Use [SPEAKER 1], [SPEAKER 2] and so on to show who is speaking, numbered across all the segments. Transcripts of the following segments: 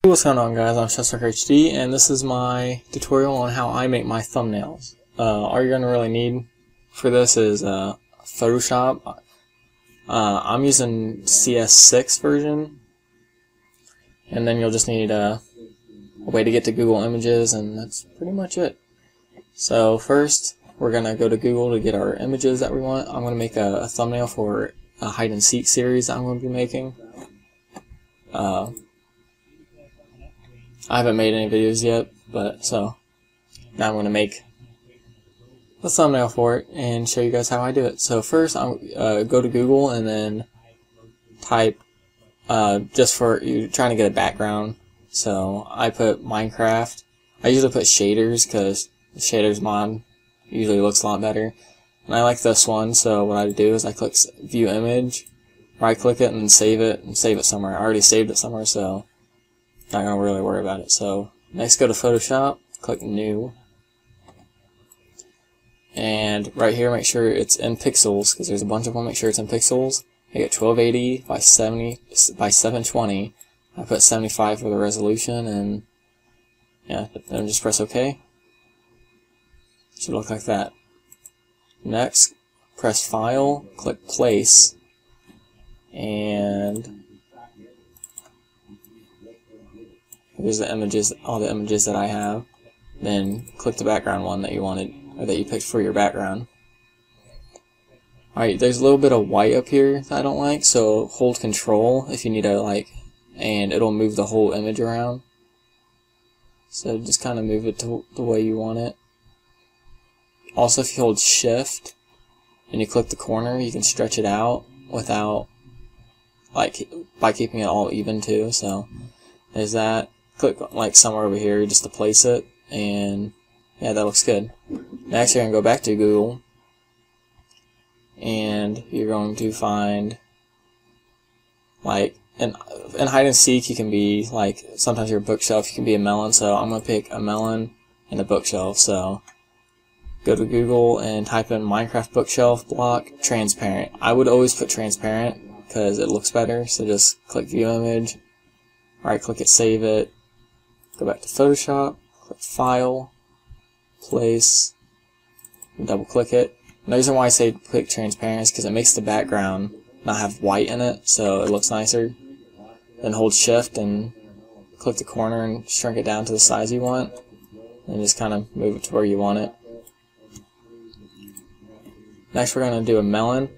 [SPEAKER 1] What's going on, guys? I'm Chester HD, and this is my tutorial on how I make my thumbnails. All you're going to really need for this is Photoshop. I'm using CS6 version, and then you'll just need a way to get to Google Images, and that's pretty much it. So first, we're going to go to Google to get our images that we want. I'm going to make a thumbnail for a hide and seek series that I'm going to be making. I haven't made any videos yet, but so now I'm going to make a thumbnail for it and show you guys how I do it. So first, I'll go to Google and then type just for you trying to get a background. So I put Minecraft. I usually put shaders because the shaders mod usually looks a lot better. And I like this one, so what I do is I click View Image, right click it, and then save it somewhere. I already saved it somewhere, so not gonna really worry about it. So next, go to Photoshop, click New, and right here make sure it's in pixels because there's a bunch of them. Make sure it's in pixels. I get 1280 by 70 by 720. I put 75 for the resolution, and yeah, then just press OK. Should look like that. Next, press File, click Place, and here's the images, all the images that I have. Then click the background one that you wanted, or that you picked for your background. Alright, there's a little bit of white up here that I don't like, so hold Control if you need to, and it'll move the whole image around. So just kind of move it to the way you want it. Also, if you hold Shift and you click the corner, you can stretch it out without, by keeping it all even too. So there's that. Click somewhere over here just to place it, and yeah, that looks good. Next, you're going to go back to Google, and you're going to find, in hide and seek, you can be sometimes your bookshelf, you can be a melon. So I'm going to pick a melon and a bookshelf. So go to Google and type in Minecraft bookshelf block transparent. I would always put transparent because it looks better. So just click View Image, right click it, save it. Go back to Photoshop, click File, Place, and double click it. And the reason why I say click transparent is because it makes the background not have white in it, so it looks nicer. Then hold Shift and click the corner and shrink it down to the size you want, and just kind of move it to where you want it. Next, we're going to do a melon.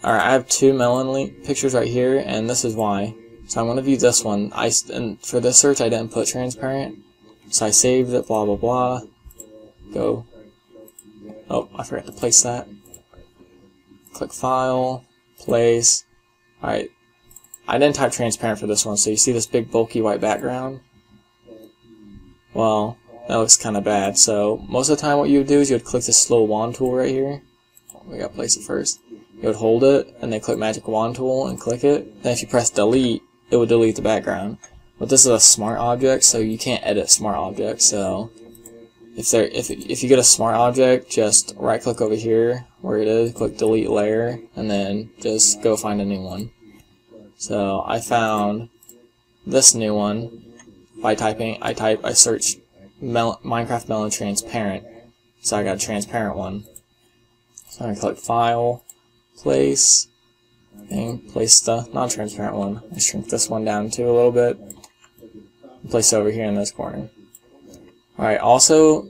[SPEAKER 1] Alright, I have two melon pictures right here, and this is why. So I'm going to view this one. And for this search, I didn't put transparent, so I saved it, blah blah blah. Go. Oh, I forgot to place that. Click File, Place. Alright, I didn't type transparent for this one, so you see this big bulky white background? Well, that looks kind of bad. So most of the time what you would do is you would click this little wand tool right here. We gotta place it first. You would hold it, and then click Magic Wand tool and click it. Then if you press Delete, it would delete the background. But this is a smart object, so you can't edit smart objects. So if you get a smart object, just right click over here where it is, click Delete Layer, and then just go find a new one. So I found this new one by I searched Minecraft melon transparent. So I got a transparent one. So I'm gonna click File, Place, and place the non-transparent one. I shrink this one down too a little bit. Place it over here in this corner. Alright, also,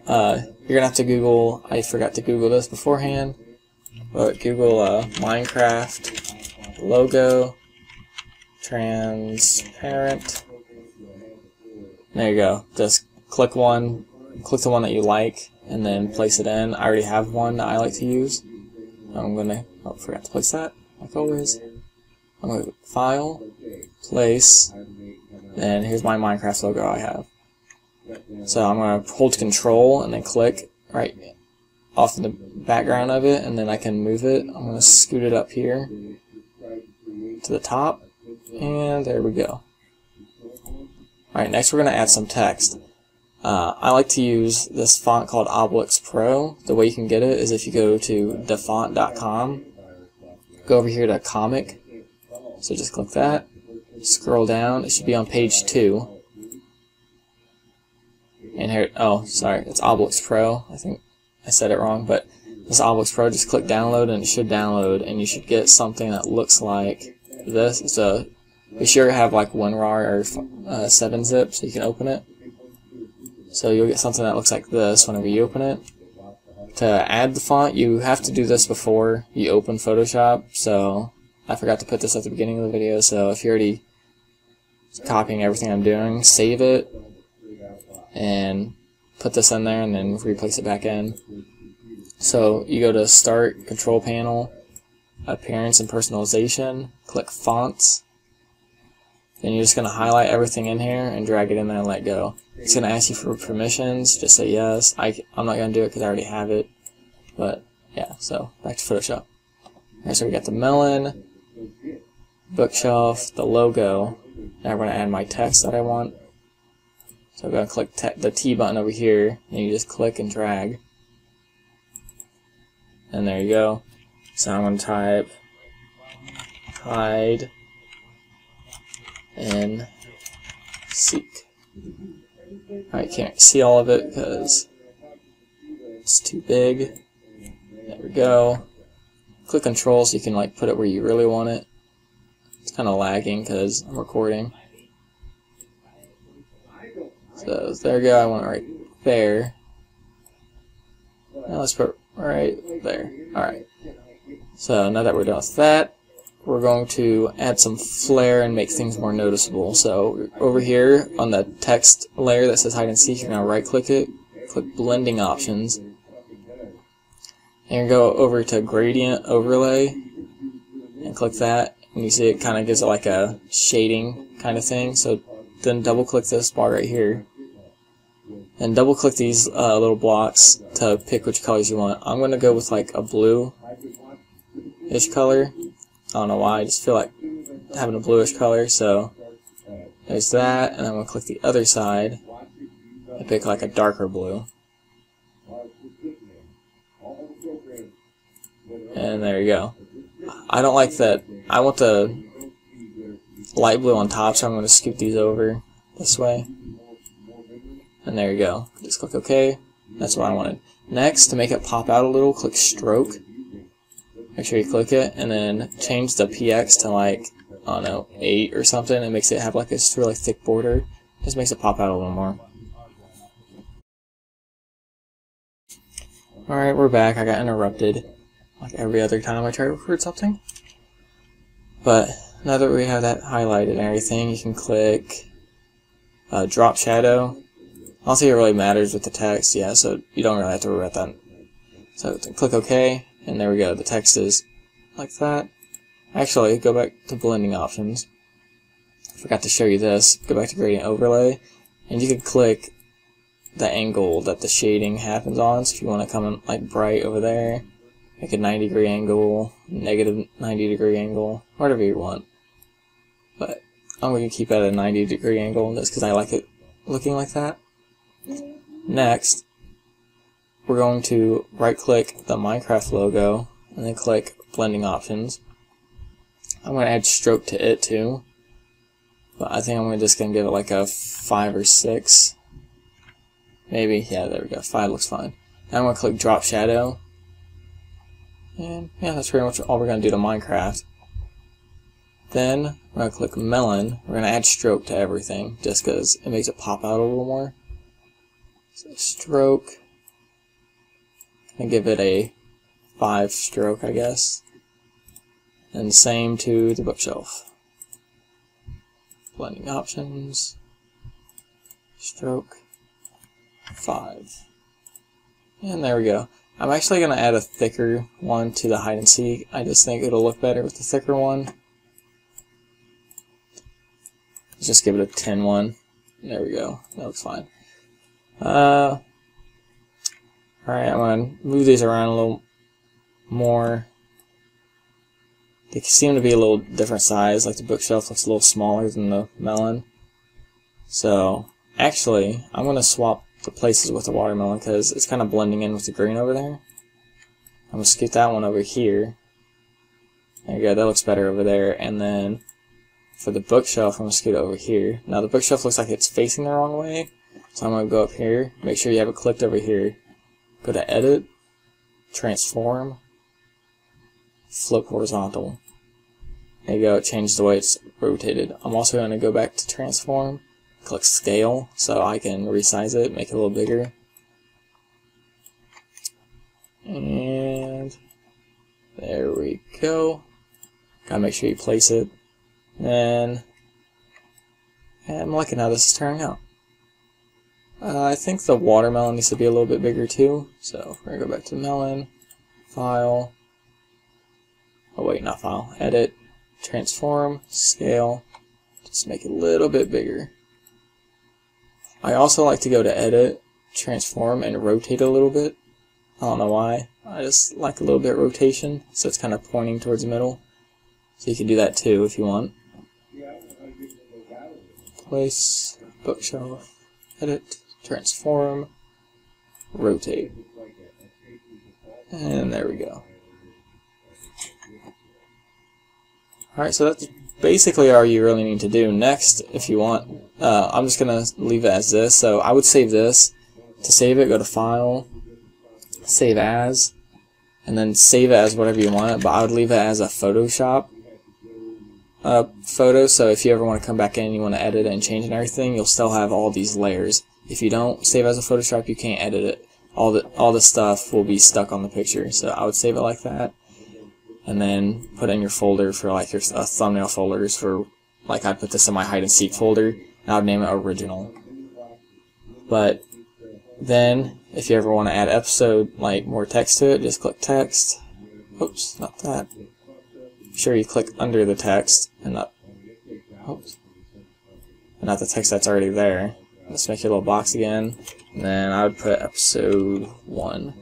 [SPEAKER 1] you're gonna have to Google, I forgot to Google this beforehand, but Google Minecraft logo transparent. There you go. Just click the one that you like, and then place it in. I already have one that I like to use. I'm gonna, oh, forgot to place that, like always. I'm gonna go File, Place, and here's my Minecraft logo I have. So I'm gonna hold Control and then click right off the background of it, and then I can move it. I'm gonna scoot it up here to the top, and there we go. Alright, next we're gonna add some text. I like to use this font called Obelix Pro. The way you can get it is if you go to dafont.com, go over here to Comic, so just click that, scroll down, it should be on page 2. And here, oh, sorry, it's Obelix Pro. I think I said it wrong, but this Obelix Pro, just click download and it should download, and you should get something that looks like this. It's a, be sure to have like WinRAR or 7-zip so you can open it. So you'll get something that looks like this whenever you open it. To add the font, you have to do this before you open Photoshop, so I forgot to put this at the beginning of the video, so if you're already copying everything I'm doing, save it and put this in there and then replace it back in. So you go to Start, Control Panel, Appearance and Personalization, click Fonts. Then you're just going to highlight everything in here and drag it in there and let go. It's going to ask you for permissions, just say yes. I'm not going to do it because I already have it. But yeah, so back to Photoshop. Alright, so we got the melon, bookshelf, the logo. Now we're going to add my text that I want. So I'm going to click the T button over here, and you just click and drag. And there you go. So I'm going to type hide and seek. I can't see all of it because it's too big. There we go. Click Control so you can like put it where you really want it. It's kind of lagging because I'm recording. So there we go. I want it right there. Now let's put it right there. Alright. So now that we're done with that, we're going to add some flair and make things more noticeable. So over here on the text layer that says hide and seek, you're going to right click it, click blending options, and you're going to go over to gradient overlay and click that, and you see it kind of gives it like a shading kind of thing. So then double click this bar right here and double click these little blocks to pick which colors you want. I'm going to go with like a blue-ish color. I don't know why, I just feel like having a bluish color, so there's that, and I'm going to click the other side and pick like a darker blue. And there you go. I don't like that. I want the light blue on top, so I'm going to scoop these over this way. And there you go. Just click OK. That's what I wanted. Next, to make it pop out a little, click Stroke. Make sure you click it, and then change the PX to like, I don't know, 8 or something. It makes it have like this really thick border. Just makes it pop out a little more. Alright, we're back. I got interrupted like every other time I try to record something. But now that we have that highlighted and everything, you can click Drop Shadow. I don't think it really matters with the text, yeah, so you don't really have to worry about that. So click OK. And there we go, the text is like that. Actually, go back to blending options. I forgot to show you this. Go back to gradient overlay, and you can click the angle that the shading happens on. So if you want to come in like bright over there, make a 90-degree angle, negative 90-degree angle, whatever you want. But I'm going to keep it at a 90-degree angle just because I like it looking like that. Next, we're going to right-click the Minecraft logo and then click Blending Options. I'm going to add stroke to it too, but I think I'm just going to give it like a 5 or 6. Maybe, yeah, there we go. 5 looks fine. Now I'm going to click Drop Shadow. And yeah, that's pretty much all we're going to do to Minecraft. Then we're going to click Melon. We're going to add stroke to everything just because it makes it pop out a little more. So stroke. And give it a 5 stroke, I guess. And same to the bookshelf. Blending options. Stroke. 5. And there we go. I'm actually going to add a thicker one to the hide and seek. I just think it'll look better with the thicker one. Let's just give it a 10 one. There we go. That looks fine. Alright, I'm going to move these around a little more. They seem to be a little different size, like the bookshelf looks a little smaller than the melon. So, actually, I'm going to swap the places with the watermelon because it's kind of blending in with the green over there. I'm going to scoot that one over here. There you go, that looks better over there. And then for the bookshelf, I'm going to scoot over here. Now the bookshelf looks like it's facing the wrong way, so I'm going to go up here, make sure you have it clicked over here. Go to Edit, Transform, Flip Horizontal. There you go, it changed the way it's rotated. I'm also going to go back to Transform, click Scale, so I can resize it, make it a little bigger. And there we go. Gotta make sure you place it. And I'm liking how this is turning out. I think the watermelon needs to be a little bit bigger too. So we're gonna go back to melon, File. Oh wait, not File. Edit, Transform, Scale. Just make it a little bit bigger. I also like to go to Edit, Transform, and rotate a little bit. I don't know why. I just like a little bit of rotation, so it's kind of pointing towards the middle. So you can do that too if you want. Place, bookshelf, edit, transform, rotate. And there we go. Alright, so that's basically all you really need to do. Next, if you want, I'm just going to leave it as this. So I would save this. To save it, go to File, Save As, and then save it as whatever you want, but I would leave it as a Photoshop photo, so if you ever want to come back in and you want to edit it and change and everything, you'll still have all these layers. If you don't save as a Photoshop, you can't edit it. All the stuff will be stuck on the picture, so I would save it like that, and then put it in your folder for like your thumbnail folders for, like I'd put this in my hide and seek folder, and I'd name it Original. But then, if you ever want to add episode, like more text to it, just click Text. Oops, not that. Be sure you click under the text and not, oops, and not the text that's already there. Let's make your little box again, and then I would put episode 1.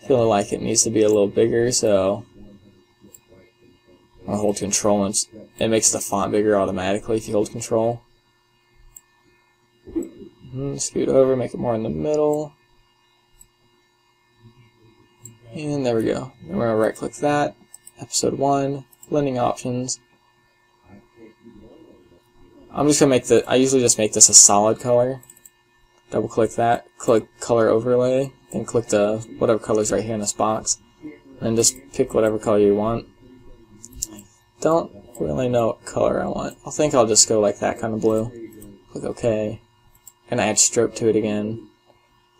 [SPEAKER 1] Feel like it needs to be a little bigger, so I'll hold Control and it makes the font bigger automatically if you hold Control. Scoot over, make it more in the middle. And there we go. Then we're going to right click that, episode 1, blending options. I'm just going to make I usually just make this a solid color. Double click that, click color overlay, then click the whatever color's right here in this box. And just pick whatever color you want. Don't really know what color I want. I think I'll just go like that kind of blue. Click OK. Gonna add stroke to it again.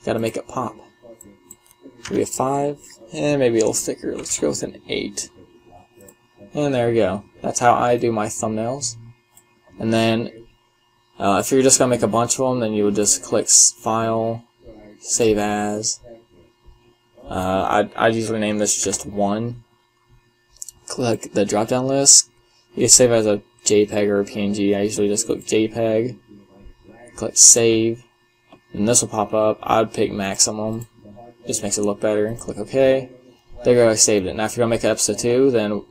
[SPEAKER 1] Gotta make it pop. Maybe a 5, and maybe a little thicker. Let's go with an 8. And there we go. That's how I do my thumbnails. And then, if you're just gonna make a bunch of them, then you would just click File, Save As. I'd usually name this just 1. Click the drop down list. You can save as a JPEG or a PNG. I usually just click JPEG. Click Save. And this will pop up. I'd pick maximum. Just makes it look better. Click OK. There you go, I saved it. Now if you're going to make an episode 2, then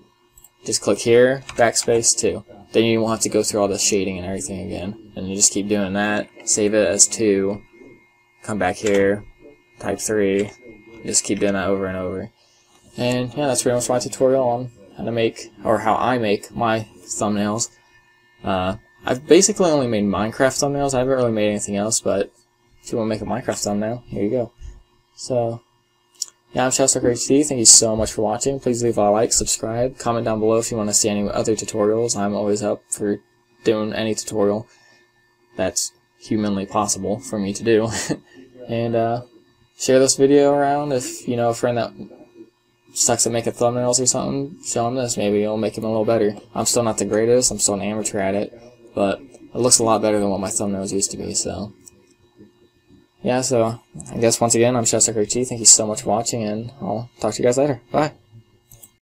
[SPEAKER 1] just click here, backspace 2. Then you won't have to go through all the shading and everything again. And you just keep doing that. Save it as 2. Come back here. Type 3. Just keep doing that over and over. And yeah, that's pretty much my tutorial on how to make, or how I make my thumbnails. I've basically only made Minecraft thumbnails. I haven't really made anything else, but if you want to make a Minecraft thumbnail, here you go. So, yeah, I'm ShadowStalkerHD. Thank you so much for watching. Please leave a like, subscribe, comment down below if you want to see any other tutorials. I'm always up for doing any tutorial that's humanly possible for me to do. And share this video around if you know a friend that sucks at making thumbnails or something. Show them this. Maybe it'll make them a little better. I'm still not the greatest. I'm still an amateur at it, but it looks a lot better than what my thumbnails used to be. So yeah, so I guess once again, I'm ShadowStalkerHD. Thank you so much for watching, and I'll talk to you guys later. Bye.